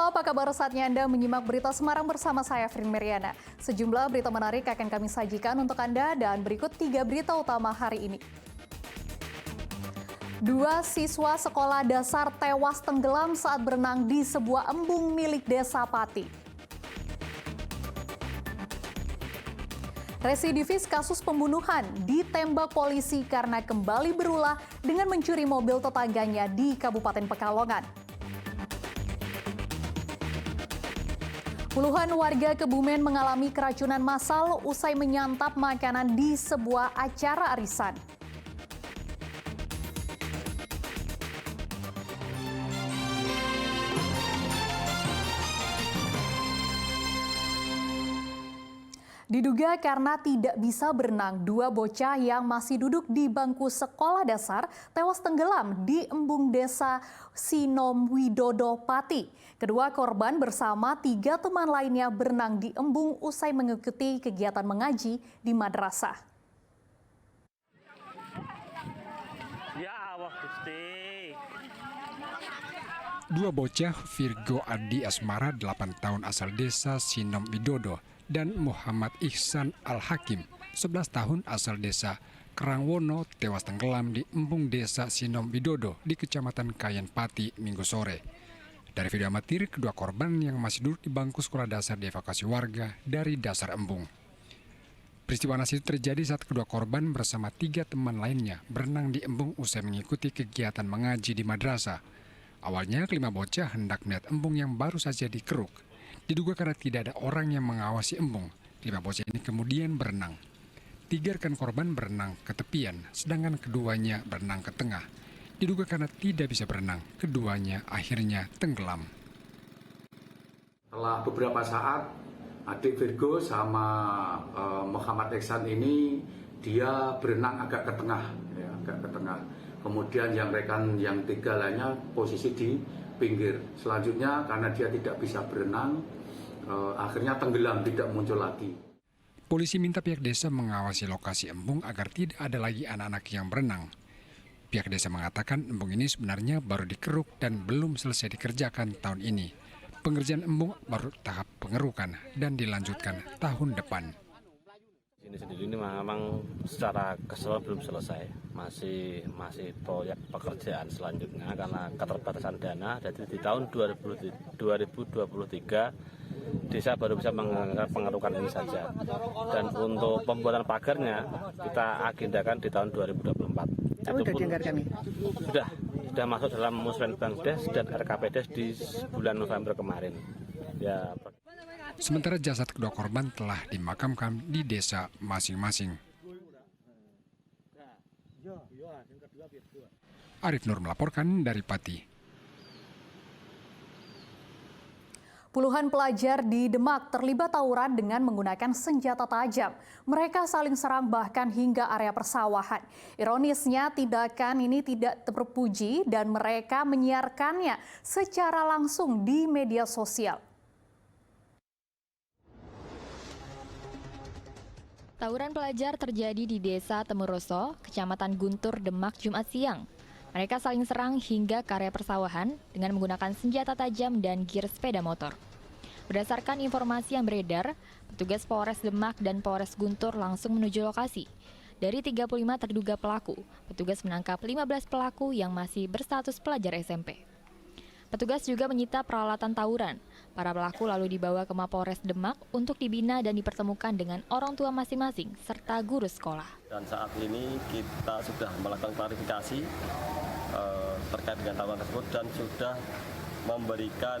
Halo, apa kabar? Saatnya Anda menyimak berita Semarang bersama saya, Frin Meriana. Sejumlah berita menarik akan kami sajikan untuk Anda dan berikut 3 berita utama hari ini. 2 siswa sekolah dasar tewas tenggelam saat berenang di sebuah embung milik Desa Pati. Residivis kasus pembunuhan ditembak polisi karena kembali berulah dengan mencuri mobil tetangganya di Kabupaten Pekalongan. Puluhan warga Kebumen mengalami keracunan massal usai menyantap makanan di sebuah acara arisan. Diduga karena tidak bisa berenang, 2 bocah yang masih duduk di bangku sekolah dasar tewas tenggelam di embung Desa Sinomwidodo Pati. Kedua korban bersama 3 teman lainnya berenang di embung usai mengikuti kegiatan mengaji di madrasah. Ya Allah Gusti. 2 bocah, Virgo Adi Asmara 8 tahun asal desa Sinom Widodo dan Muhammad Ihsan Al-Hakim 11 tahun asal desa Kerangwono tewas tenggelam di embung desa Sinom Widodo di Kecamatan Kayen Pati Minggu sore. Dari video amatir, kedua korban yang masih duduk di bangku sekolah dasar dievakuasi warga dari dasar embung. Peristiwa naas itu terjadi saat kedua korban bersama 3 teman lainnya berenang di embung usai mengikuti kegiatan mengaji di madrasah. Awalnya, 5 bocah hendak melihat embung yang baru saja dikeruk. Diduga karena tidak ada orang yang mengawasi embung, 5 bocah ini kemudian berenang. 3 rekan korban berenang ke tepian, sedangkan keduanya berenang ke tengah. Diduga karena tidak bisa berenang, keduanya akhirnya tenggelam. Setelah beberapa saat, adik Virgo sama Muhammad Ihsan ini dia berenang agak ke tengah, ya, agak ke tengah. Kemudian yang rekan yang 3 lainnya posisi di pinggir. Selanjutnya karena dia tidak bisa berenang, akhirnya tenggelam, tidak muncul lagi. Polisi minta pihak desa mengawasi lokasi embung agar tidak ada lagi anak-anak yang berenang. Pihak desa mengatakan embung ini sebenarnya baru dikeruk dan belum selesai dikerjakan tahun ini. Pengerjaan embung baru tahap pengerukan dan dilanjutkan tahun depan. Ini sendiri ini memang secara keseluruhan belum selesai, masih proyek pekerjaan selanjutnya karena keterbatasan dana. Jadi di tahun 2023 desa baru bisa mengangkat pengerukan ini saja. Dan untuk pembuatan pagarnya kita agendakan di tahun 2024. Sudah dianggarkan nih? Sudah masuk dalam Musrenbang Des dan RKPDes di bulan November kemarin. Ya. Sementara jasad kedua korban telah dimakamkan di desa masing-masing. Arif Nur melaporkan dari Pati. Puluhan pelajar di Demak terlibat tawuran dengan menggunakan senjata tajam. Mereka saling serang bahkan hingga area persawahan. Ironisnya, tindakan ini tidak terpuji dan mereka menyiarkannya secara langsung di media sosial. Tawuran pelajar terjadi di Desa Temeroso, Kecamatan Guntur, Demak, Jumat siang. Mereka saling serang hingga ke area persawahan dengan menggunakan senjata tajam dan gear sepeda motor. Berdasarkan informasi yang beredar, petugas Polres Demak dan Polres Guntur langsung menuju lokasi. Dari 35 terduga pelaku, petugas menangkap 15 pelaku yang masih berstatus pelajar SMP. Petugas juga menyita peralatan tawuran. Para pelaku lalu dibawa ke Mapolres Demak untuk dibina dan dipertemukan dengan orang tua masing-masing serta guru sekolah. Dan saat ini kita sudah melakukan klarifikasi terkait dengan tawuran tersebut dan sudah memberikan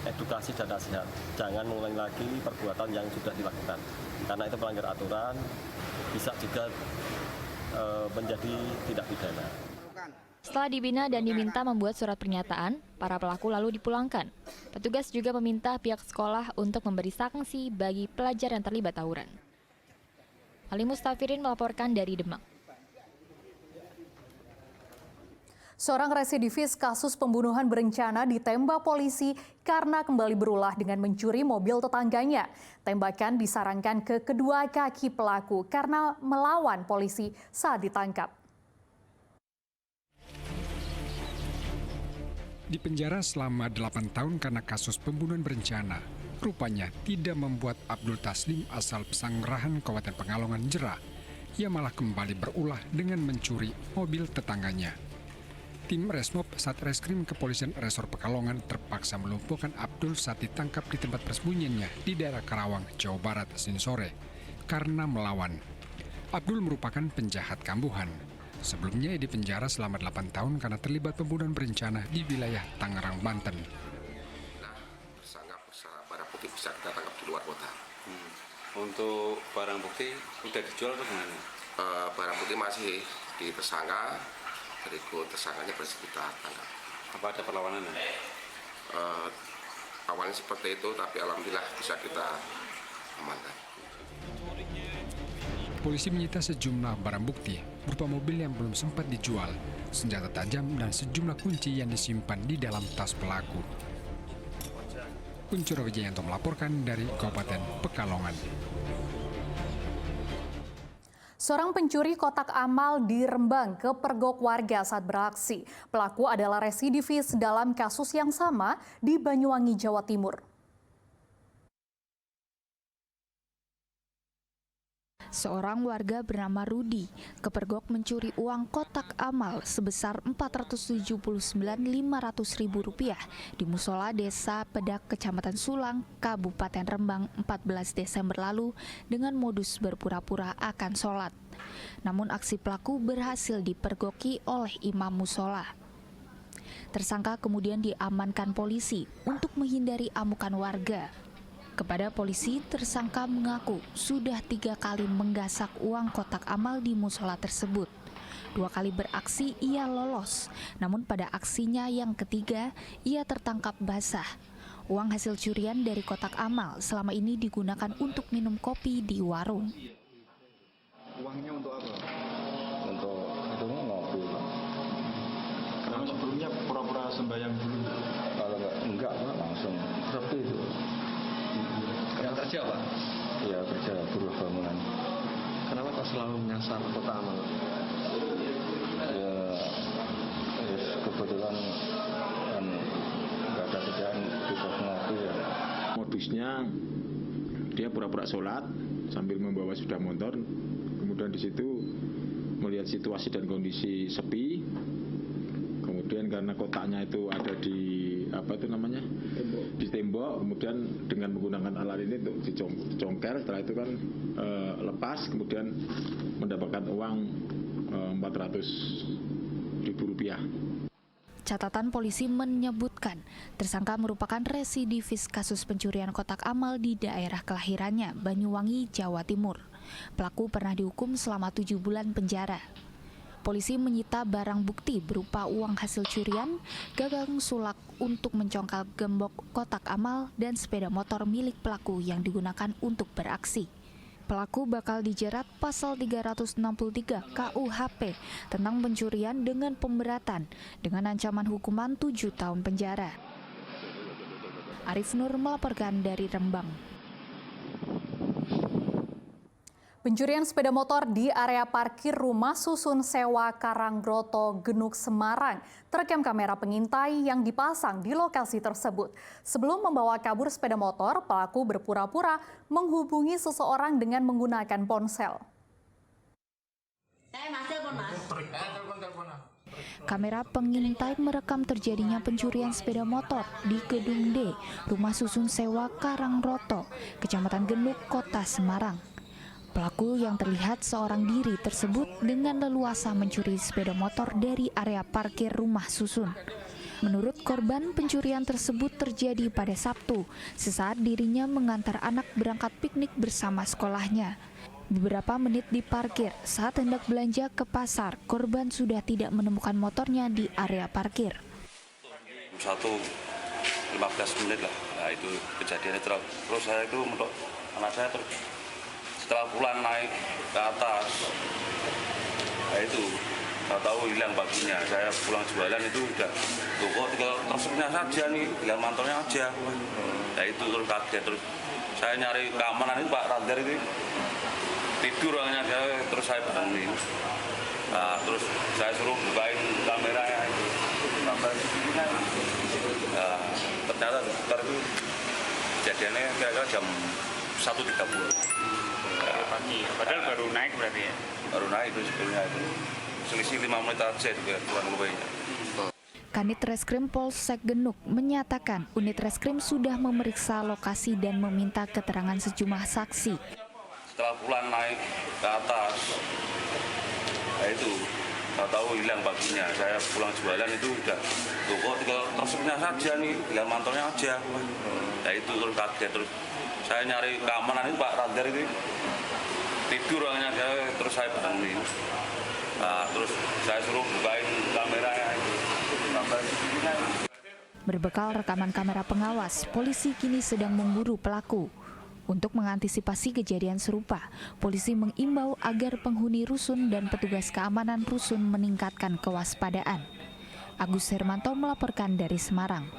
edukasi dan nasihat. Jangan mengulangi lagi perbuatan yang sudah dilakukan. Karena itu melanggar aturan, bisa juga menjadi tindak pidana. Setelah dibina dan diminta membuat surat pernyataan, para pelaku lalu dipulangkan. Petugas juga meminta pihak sekolah untuk memberi sanksi bagi pelajar yang terlibat tawuran. Ali Mustafirin melaporkan dari Demak. Seorang residivis kasus pembunuhan berencana ditembak polisi karena kembali berulah dengan mencuri mobil tetangganya. Tembakan disarankan ke kedua kaki pelaku karena melawan polisi saat ditangkap. Di penjara selama 8 tahun karena kasus pembunuhan berencana, rupanya tidak membuat Abdul Taslim asal Pesanggerahan Kabupaten Pekalongan jera. Ia malah kembali berulah dengan mencuri mobil tetangganya. Tim Resmob Satreskrim Kepolisian Resor Pekalongan terpaksa melumpuhkan Abdul saat ditangkap di tempat persembunyiannya di daerah Karawang, Jawa Barat, Senin sore karena melawan. Abdul merupakan penjahat kambuhan. Sebelumnya ia dipenjara selama 8 tahun karena terlibat pembunuhan berencana di wilayah Tangerang, Banten. Tersangka barang bukti bisa kita tangkap di luar kota. Untuk barang bukti udah dijual atau gimana? Barang bukti masih di tersangka, berikut tersangkanya berhasil kita tangkap. Apa ada perlawanan? Awalnya seperti itu, tapi alhamdulillah bisa kita amankan. Polisi menyita sejumlah barang bukti berupa mobil yang belum sempat dijual, senjata tajam, dan sejumlah kunci yang disimpan di dalam tas pelaku. Kuncoro Wijayanto melaporkan dari Kabupaten Pekalongan. Seorang pencuri kotak amal di Rembang kepergok warga saat beraksi. Pelaku adalah residivis dalam kasus yang sama di Banyuwangi, Jawa Timur. Seorang warga bernama Rudi kepergok mencuri uang kotak amal sebesar Rp479.500.000 di musola Desa Pedak, Kecamatan Sulang, Kabupaten Rembang 14 Desember lalu dengan modus berpura-pura akan sholat. Namun aksi pelaku berhasil dipergoki oleh imam musola. Tersangka kemudian diamankan polisi untuk menghindari amukan warga. Kepada polisi, tersangka mengaku sudah 3 kali menggasak uang kotak amal di musola tersebut. 2 kali beraksi ia lolos, namun pada aksinya yang ketiga ia tertangkap basah. Uang hasil curian dari kotak amal selama ini digunakan untuk minum kopi di warung. Uangnya untuk apa? Untuk itu ngopi. Karena sebelumnya pura-pura sembahyang dulu. Kalau enggak Pak, langsung sepi itu. Yang kerja Pak? Iya kerja buruh bangunan. Kenapa Pak selalu menyasar kotak amal? Ya, kebetulan kan nggak ada kerjaan bisa ngopi ya. Modusnya dia pura-pura sholat sambil membawa sepeda motor. Kemudian di situ melihat situasi dan kondisi sepi. Kemudian karena kotaknya itu ada di di tembok, kemudian dengan menggunakan alat ini untuk dicongkel, setelah itu kan lepas, kemudian mendapatkan uang Rp400.000. Catatan polisi menyebutkan tersangka merupakan residivis kasus pencurian kotak amal di daerah kelahirannya, Banyuwangi, Jawa Timur. Pelaku pernah dihukum selama 7 bulan penjara. Polisi menyita barang bukti berupa uang hasil curian, gagang sulak untuk mencongkel gembok kotak amal, dan sepeda motor milik pelaku yang digunakan untuk beraksi. Pelaku bakal dijerat pasal 363 KUHP tentang pencurian dengan pemberatan dengan ancaman hukuman 7 tahun penjara. Arif Nur melaporkan dari Rembang. Pencurian sepeda motor di area parkir rumah susun sewa Karanggroto, Genuk, Semarang terekam kamera pengintai yang dipasang di lokasi tersebut. Sebelum membawa kabur sepeda motor, pelaku berpura-pura menghubungi seseorang dengan menggunakan ponsel. Kamera pengintai merekam terjadinya pencurian sepeda motor di Gedung D, rumah susun sewa Karanggroto, Kecamatan Genuk, Kota Semarang. Pelaku yang terlihat seorang diri tersebut dengan leluasa mencuri sepeda motor dari area parkir rumah susun. Menurut korban, pencurian tersebut terjadi pada Sabtu, sesaat dirinya mengantar anak berangkat piknik bersama sekolahnya. Beberapa menit di parkir, saat hendak belanja ke pasar, korban sudah tidak menemukan motornya di area parkir. 1:15 menit lah, nah itu kejadiannya. Terus saya itu untuk anak saya setelah pulang naik ke atas, nah itu saya tahu hilang baginya. Saya pulang jualan itu udah kok tinggal terusnya saja nih, tinggal mantornya aja. Nah itu terus kaget, terus saya nyari keamanan itu Pak Radar itu tidur orangnya, terus saya bangunin. Nah, terus saya suruh bukain kameranya itu. Nah, ternyata sekitar itu kejadiannya kira-kira jam 1.30 pagi. Padahal baru naik berarti ya? Baru naik itu sebelumnya itu. Selisih 5 menit aja itu ya, kurang lebihnya. Kanit Reskrim Polsek Genuk menyatakan unit reskrim sudah memeriksa lokasi dan meminta keterangan sejumlah saksi. Setelah pulang naik ke atas, nah itu tahu hilang paginya. Saya pulang jualan itu udah kok tinggal tersebutnya saja nih, tinggal mantornya aja. Nah itu terus kaget, terus saya nyari keamanan itu Pak Radar itu tidur orangnya, terus saya bangunin. Nah, terus saya suruh bukain kameranya itu. Berbekal rekaman kamera pengawas, polisi kini sedang memburu pelaku. Untuk mengantisipasi kejadian serupa, polisi mengimbau agar penghuni rusun dan petugas keamanan rusun meningkatkan kewaspadaan. Agus Hermanto melaporkan dari Semarang.